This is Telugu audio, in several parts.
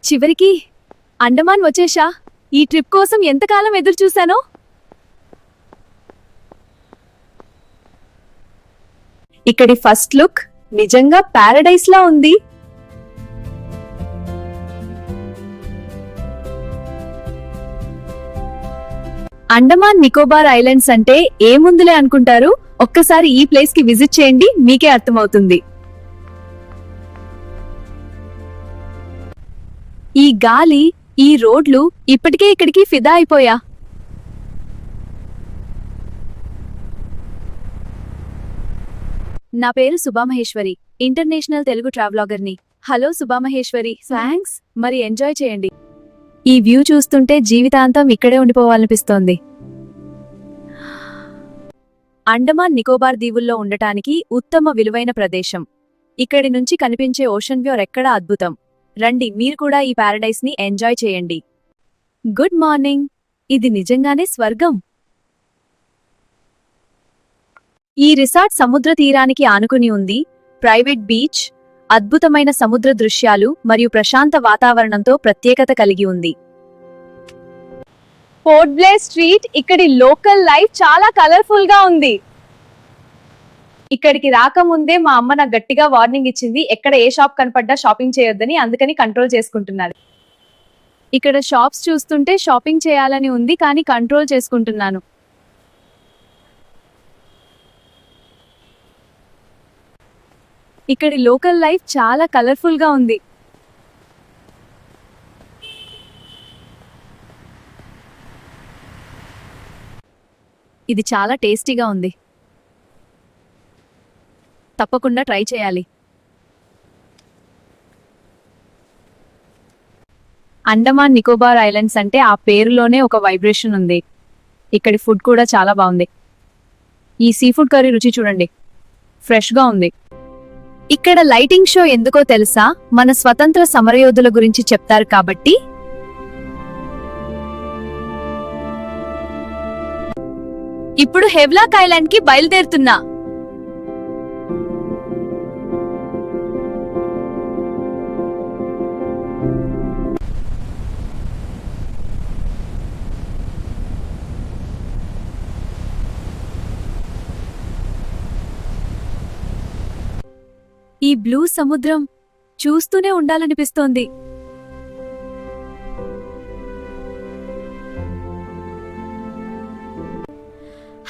చివరికి అండమాన్ వచ్చేశా. ఈ ట్రిప్ కోసం ఎంతకాలం ఎదురు చూశానో. ఇక్కడి ఫస్ట్ లుక్ నిజంగా ప్యారడైస్ లా ఉంది. అండమాన్ నికోబార్ ఐలాండ్స్ అంటే ఏముందులే అనుకుంటారు. ఒక్కసారి ఈ ప్లేస్ కి విజిట్ చేయండి, మీకే అర్థమవుతుంది. ఈ గాలి, ఈ రోడ్లు ఇప్పటికే ఇక్కడికి ఫిదా అయిపోయా. నా పేరు సుభామహేశ్వరి, ఇంటర్నేషనల్ తెలుగు ట్రావెలాగర్ని. హలో సుభామహేశ్వరి. థ్యాంక్స్. మరి ఎంజాయ్ చేయండి. ఈ వ్యూ చూస్తుంటే జీవితాంతం ఇక్కడే ఉండిపోవాలనిపిస్తోంది. అండమాన్ నికోబార్ దీవుల్లో ఉండటానికి ఉత్తమ విలువైన ప్రదేశం. ఇక్కడి నుంచి కనిపించే ఓషన్ వ్యూ ఎక్కడా అద్భుతం. రండి, మీరు కూడా ఈ ప్యారడైస్ ని ఎంజాయ్ చేయండి. Good morning. ఇది నిజంగానే స్వర్గం. ఈ రిసార్ట్ సముద్ర తీరానికి ఆనుకుని ఉంది. ప్రైవేట్ బీచ్, అద్భుతమైన సముద్ర దృశ్యాలు మరియు ప్రశాంత వాతావరణంతో ప్రత్యేకత కలిగి ఉంది. పోర్ట్ బ్లేర్ స్ట్రీట్, ఇక్కడి లోకల్ లైఫ్ చాలా కలర్ఫుల్ గా ఉంది. ఇక్కడికి రాకముందే మా అమ్మ నాకు గట్టిగా వార్నింగ్ ఇచ్చింది, ఎక్కడ ఏ షాప్ కనపడ్డా షాపింగ్ చేయొద్దని. అందుకని కంట్రోల్ చేసుకుంటున్నాను. ఇక్కడ షాప్స్ చూస్తుంటే షాపింగ్ చేయాలని ఉంది, కానీ కంట్రోల్ చేసుకుంటున్నాను. ఇక్కడి లోకల్ లైఫ్ చాలా కలర్ఫుల్ గా ఉంది. ఇది చాలా టేస్టీగా ఉంది. తప్పకుండా ట్రై చేయాలి. అండమాన్ నికోబార్ ఐలాండ్స్ అంటే ఆ పేరులోనే ఒక వైబ్రేషన్ ఉంది. ఇక్కడి ఫుడ్ కూడా చాలా బాగుంది. ఈ సీ ఫుడ్ కర్రీ రుచి చూడండి, ఫ్రెష్గా ఉంది. ఇక్కడ లైటింగ్ షో ఎందుకో తెలుసా? మన స్వతంత్ర సమరయోధుల గురించి చెప్తారు కాబట్టి. ఇప్పుడు హెవ్లాక్ ఐలాండ్ కి బయలుదేరుతున్నా. ఈ బ్లూ సముద్రం చూస్తూనే ఉండాలనిపిస్తోంది.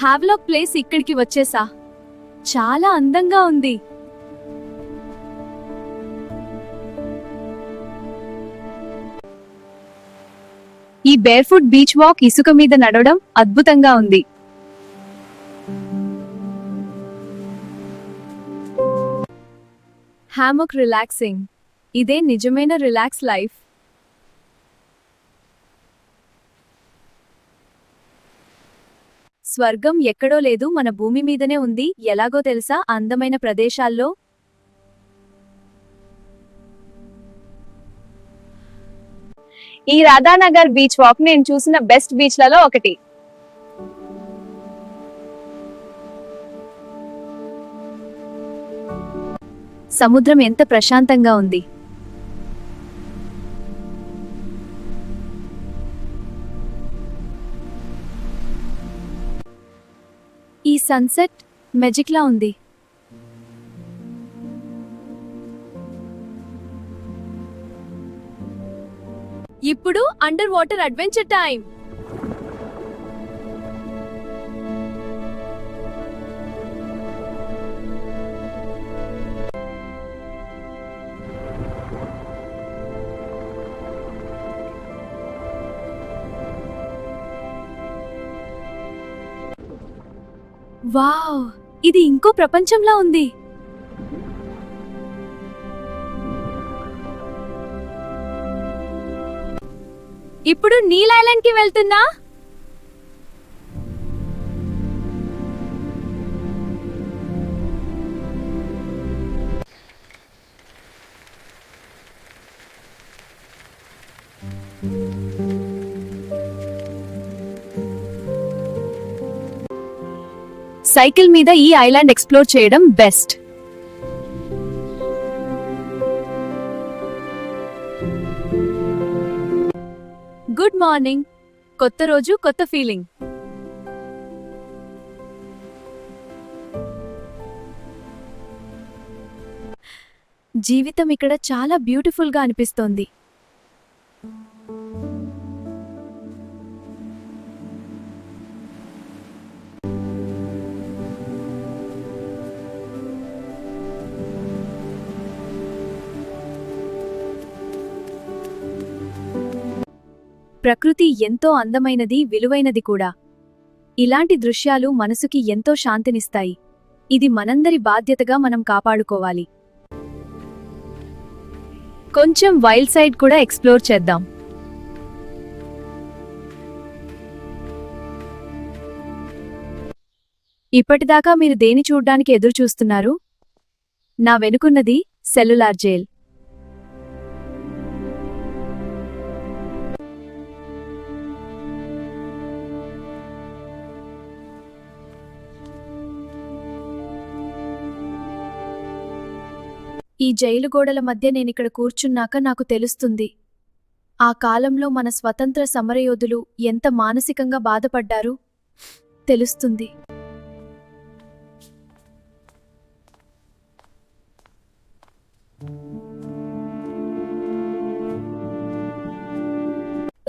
హ్యావ్లాక్ ప్లేస్ ఇక్కడికి వచ్చేసా. చాలా అందంగా ఉంది. ఈ బేర్ఫుట్ బీచ్ వాక్, ఇసుక మీద నడవడం అద్భుతంగా ఉంది. హ్యామోక్ రిలాక్సింగ్, ఇదే నిజమైన రిలాక్స్ లైఫ్. స్వర్గం ఎక్కడో లేదు, మన భూమి మీదనే ఉంది. ఎలాగో తెలుసా? అందమైన ప్రదేశాల్లో ఈ రాధానగర్ బీచ్ వాక్ నేను చూసిన బెస్ట్ బీచ్లలో ఒకటి. సముద్రం ఎంత ప్రశాంతంగా ఉంది. ఈ సన్సెట్ మెజిక్ లా ఉంది. ఇప్పుడు under water adventure time. Wow, ఇది ఇంకో ప్రపంచంలా ఉంది. ఇప్పుడు నీల్ ఐలాండ్ కి వెళ్తున్నా. సైకిల్ మీద ఈ ఐలాండ్ ఎక్స్ప్లోర్ చేయడం బెస్ట్. Good morning. కొత్త రోజు, కొత్త ఫీలింగ్. జీవితం ఇక్కడ చాలా బ్యూటిఫుల్గా అనిపిస్తోంది. ప్రకృతి ఎంతో అందమైనది, విలువైనది కూడా. ఇలాంటి దృశ్యాలు మనసుకి ఎంతో శాంతినిస్తాయి. ఇది మనందరి బాధ్యతగా మనం కాపాడుకోవాలి. కొంచెం వైల్డ్ సైడ్ కూడా ఎక్స్ప్లోర్ చేద్దాం. ఇప్పటిదాకా మీరు దేని చూడ్డానికి ఎదురు చూస్తున్నారు? నా వెనుకున్నది సెల్యులార్ జైల్. ఈ జైలు గోడల మధ్య నేనిక్కడ కూర్చున్నాక నాకు తెలుస్తుంది, ఆ కాలంలో మన స్వతంత్ర సమరయోధులు ఎంత మానసికంగా బాధపడ్డారు తెలుస్తుంది.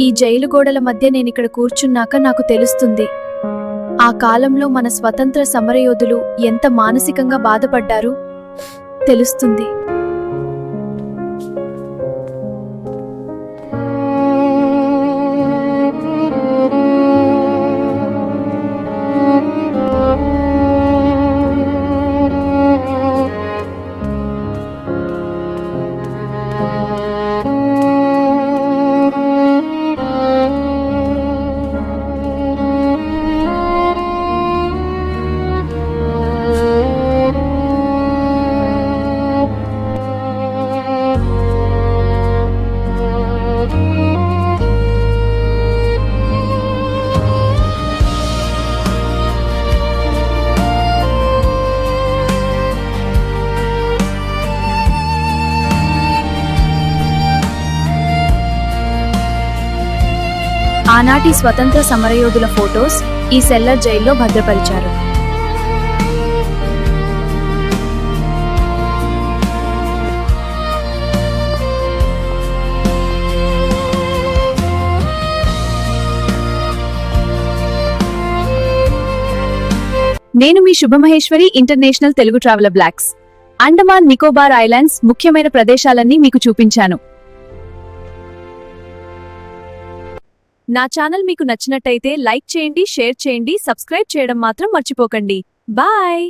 ఈ జైలు గోడల మధ్య నేనిక్కడ కూర్చున్నాక నాకు తెలుస్తుంది, ఆ కాలంలో మన స్వతంత్ర సమరయోధులు ఎంత మానసికంగా బాధపడ్డారు తెలుస్తుంది. ఆనాటి స్వతంత్ర సమరయోధుల ఫోటోస్ ఈ సెల్లర్ జైల్లో భద్రపరిచారు. నేను మీ Subhamaheswari, international Telugu traveller blogs. Andaman Nicobar islands ముఖ్యమైన ప్రదేశాలన్నీ మీకు చూపించాను. నా ఛానల్ మీకు నచ్చినట్టయితే లైక్ చేయండి, షేర్ చేయండి, సబ్స్క్రైబ్ చేయడం మాత్రం మర్చిపోకండి. బాయ్.